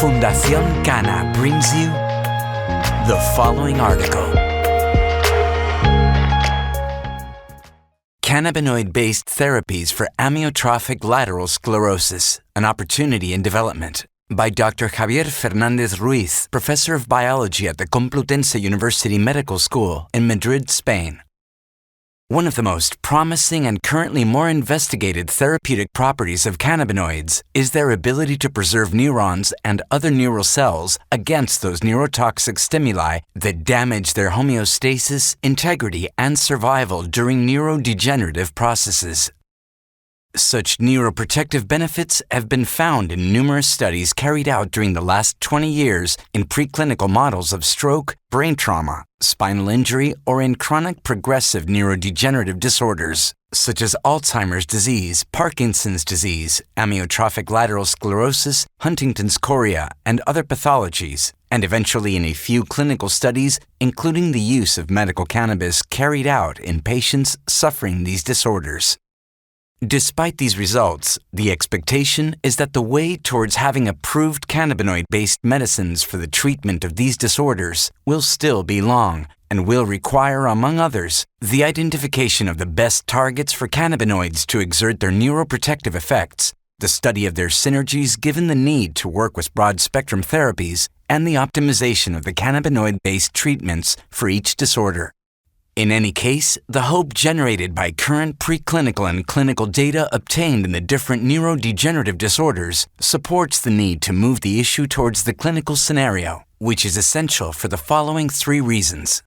Fundación Canna brings you the following article. Cannabinoid-based therapies for amyotrophic lateral sclerosis, an opportunity in development, by Dr. Javier Fernández Ruiz, professor of biology at the Complutense University Medical School in Madrid, Spain. One of the most promising and currently more investigated therapeutic properties of cannabinoids is their ability to preserve neurons and other neural cells against those neurotoxic stimuli that damage their homeostasis, integrity, and survival during neurodegenerative processes. Such neuroprotective benefits have been found in numerous studies carried out during the last 20 years in preclinical models of stroke, brain trauma, spinal injury, or in chronic progressive neurodegenerative disorders, such as Alzheimer's disease, Parkinson's disease, amyotrophic lateral sclerosis, Huntington's chorea, and other pathologies, and eventually in a few clinical studies, including the use of medical cannabis carried out in patients suffering these disorders. Despite these results, the expectation is that the way towards having approved cannabinoid-based medicines for the treatment of these disorders will still be long and will require, among others, the identification of the best targets for cannabinoids to exert their neuroprotective effects, the study of their synergies given the need to work with broad-spectrum therapies, and the optimization of the cannabinoid-based treatments for each disorder. In any case, the hope generated by current preclinical and clinical data obtained in the different neurodegenerative disorders supports the need to move the issue towards the clinical scenario, which is essential for the following three reasons.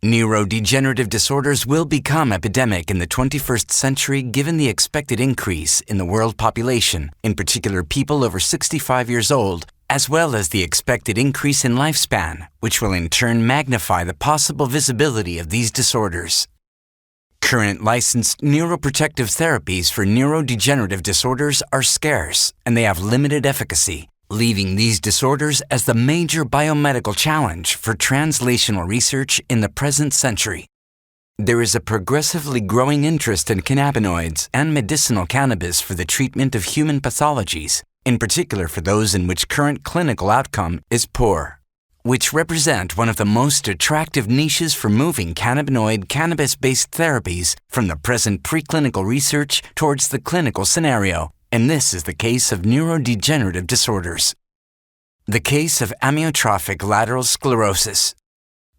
Neurodegenerative disorders will become epidemic in the 21st century given the expected increase in the world population, in particular people over 65 years old, as well as the expected increase in lifespan, which will in turn magnify the possible visibility of these disorders. Current licensed neuroprotective therapies for neurodegenerative disorders are scarce, and they have limited efficacy, leaving these disorders as the major biomedical challenge for translational research in the present century. There is a progressively growing interest in cannabinoids and medicinal cannabis for the treatment of human pathologies, in particular for those in which current clinical outcome is poor, which represent one of the most attractive niches for moving cannabis-based therapies from the present preclinical research towards the clinical scenario, and this is the case of neurodegenerative disorders. The case of amyotrophic lateral sclerosis.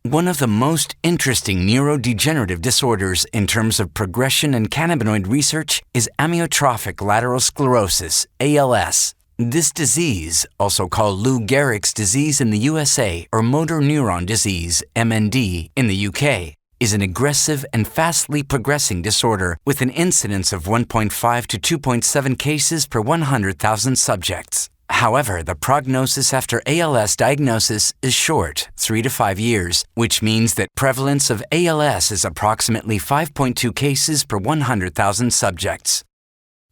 One of the most interesting neurodegenerative disorders in terms of progression in cannabinoid research is amyotrophic lateral sclerosis, ALS. This disease, also called Lou Gehrig's disease in the USA or motor neuron disease, MND, in the UK, is an aggressive and fastly progressing disorder with an incidence of 1.5 to 2.7 cases per 100,000 subjects. However, the prognosis after ALS diagnosis is short, 3 to 5 years, which means that prevalence of ALS is approximately 5.2 cases per 100,000 subjects.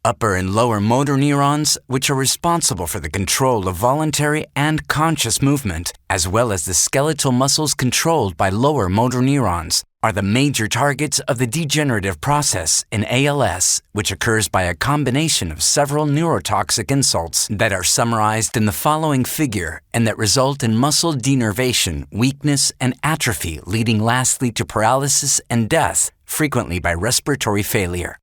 Upper and lower motor neurons, which are responsible for the control of voluntary and conscious movement, as well as the skeletal muscles controlled by lower motor neurons, are the major targets of the degenerative process in ALS, which occurs by a combination of several neurotoxic insults that are summarized in the following figure and that result in muscle denervation, weakness, and atrophy, leading lastly to paralysis and death, frequently by respiratory failure.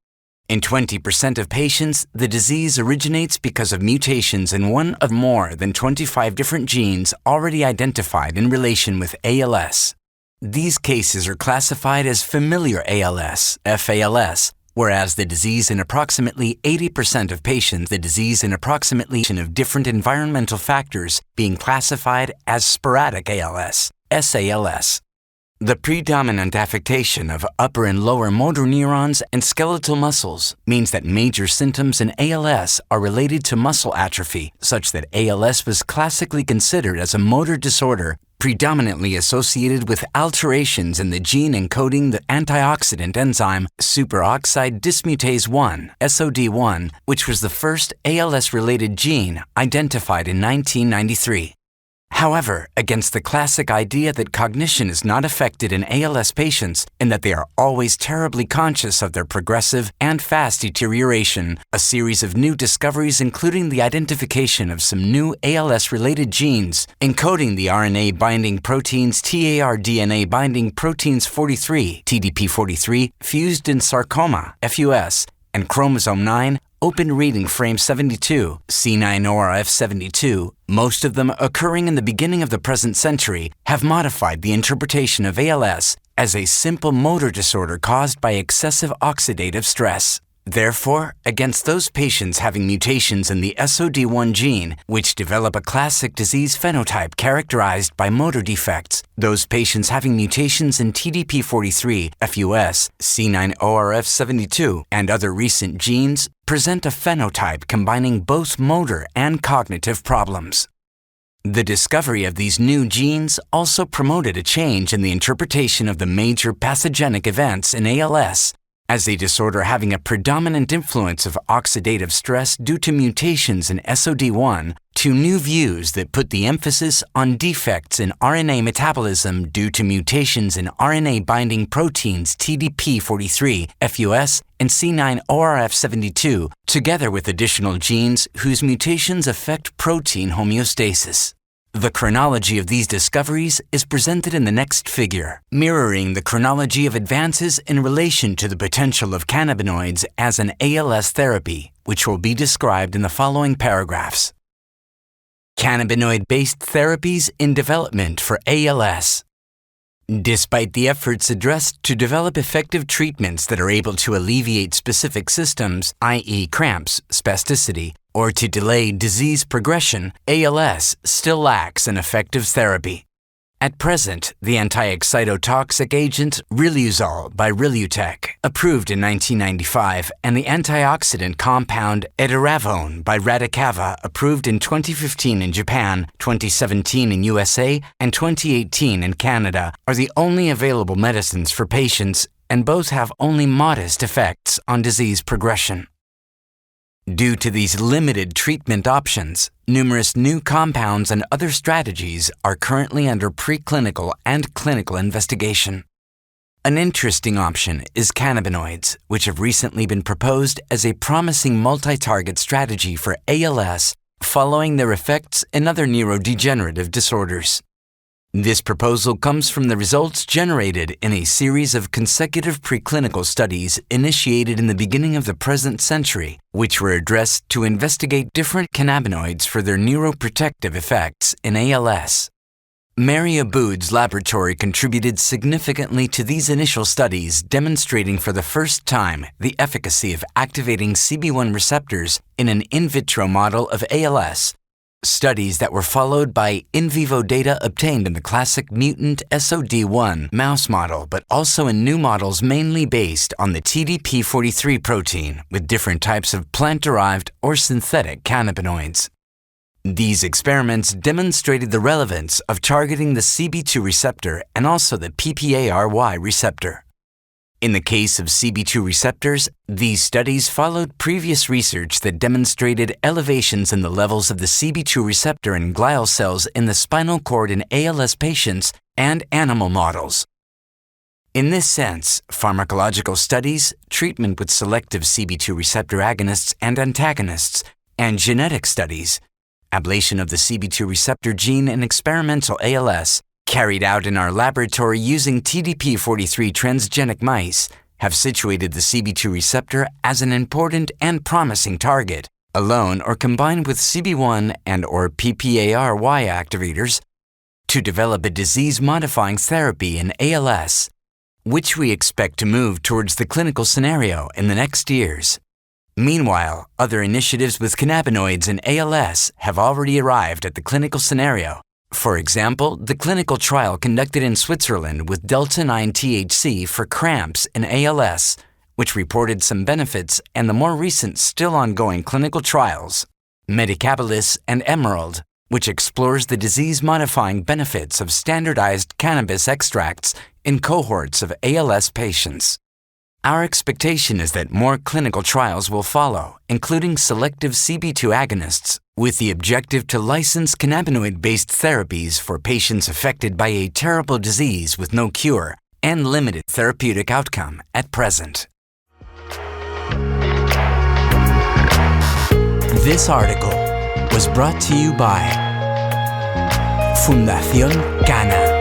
In 20% of patients, the disease originates because of mutations in one of more than 25 different genes already identified in relation with ALS. These cases are classified as familiar ALS, FALS, whereas the disease in approximately 80% of patients, the disease in approximately of different environmental factors being classified as sporadic ALS, SALS. The predominant affectation of upper and lower motor neurons and skeletal muscles means that major symptoms in ALS are related to muscle atrophy, such that ALS was classically considered as a motor disorder predominantly associated with alterations in the gene encoding the antioxidant enzyme superoxide dismutase 1, SOD1, which was the first ALS-related gene identified in 1993. However, against the classic idea that cognition is not affected in ALS patients and that they are always terribly conscious of their progressive and fast deterioration, a series of new discoveries including the identification of some new ALS-related genes encoding the RNA-binding proteins TAR-DNA-binding proteins 43, TDP43, fused in sarcoma, FUS, and chromosome 9, open reading frame 72, C9orf72, most of them occurring in the beginning of the present century, have modified the interpretation of ALS as a simple motor disorder caused by excessive oxidative stress. Therefore, against those patients having mutations in the SOD1 gene, which develop a classic disease phenotype characterized by motor defects, those patients having mutations in TDP43, FUS, C9orf72, and other recent genes present a phenotype combining both motor and cognitive problems. The discovery of these new genes also promoted a change in the interpretation of the major pathogenic events in ALS, as a disorder having a predominant influence of oxidative stress due to mutations in SOD1, to new views that put the emphasis on defects in RNA metabolism due to mutations in RNA-binding proteins TDP43, FUS, and C9orf72, together with additional genes whose mutations affect protein homeostasis. The chronology of these discoveries is presented in the next figure, mirroring the chronology of advances in relation to the potential of cannabinoids as an ALS therapy, which will be described in the following paragraphs. Cannabinoid-based therapies in development for ALS. Despite the efforts addressed to develop effective treatments that are able to alleviate specific symptoms, i.e. cramps, spasticity, or to delay disease progression, ALS still lacks an effective therapy. At present, the anti-excitotoxic agent Riluzole by Rilutech, approved in 1995, and the antioxidant compound Edaravone by Radicava, approved in 2015 in Japan, 2017 in USA, and 2018 in Canada, are the only available medicines for patients, and both have only modest effects on disease progression. Due to these limited treatment options, numerous new compounds and other strategies are currently under preclinical and clinical investigation. An interesting option is cannabinoids, which have recently been proposed as a promising multi-target strategy for ALS following their effects in other neurodegenerative disorders. This proposal comes from the results generated in a series of consecutive preclinical studies initiated in the beginning of the present century, which were addressed to investigate different cannabinoids for their neuroprotective effects in ALS. Mary Aboud's laboratory contributed significantly to these initial studies, demonstrating for the first time the efficacy of activating CB1 receptors in an in vitro model of ALS, studies that were followed by in vivo data obtained in the classic mutant SOD1 mouse model, but also in new models mainly based on the TDP43 protein with different types of plant-derived or synthetic cannabinoids. These experiments demonstrated the relevance of targeting the CB2 receptor and also the PPARY receptor. In the case of CB2 receptors, these studies followed previous research that demonstrated elevations in the levels of the CB2 receptor in glial cells in the spinal cord in ALS patients and animal models. In this sense, pharmacological studies, treatment with selective CB2 receptor agonists and antagonists, and genetic studies, ablation of the CB2 receptor gene in experimental ALS, carried out in our laboratory using TDP43 transgenic mice, have situated the CB2 receptor as an important and promising target, alone or combined with CB1 and/or PPARY activators, to develop a disease-modifying therapy in ALS, which we expect to move towards the clinical scenario in the next years. Meanwhile, other initiatives with cannabinoids in ALS have already arrived at the clinical scenario. For example, the clinical trial conducted in Switzerland with delta-9-THC for cramps in ALS, which reported some benefits, and the more recent still ongoing clinical trials, Medicabilis and Emerald, which explores the disease-modifying benefits of standardized cannabis extracts in cohorts of ALS patients. Our expectation is that more clinical trials will follow, including selective CB2 agonists, with the objective to license cannabinoid-based therapies for patients affected by a terrible disease with no cure and limited therapeutic outcome at present. This article was brought to you by Fundación Cana.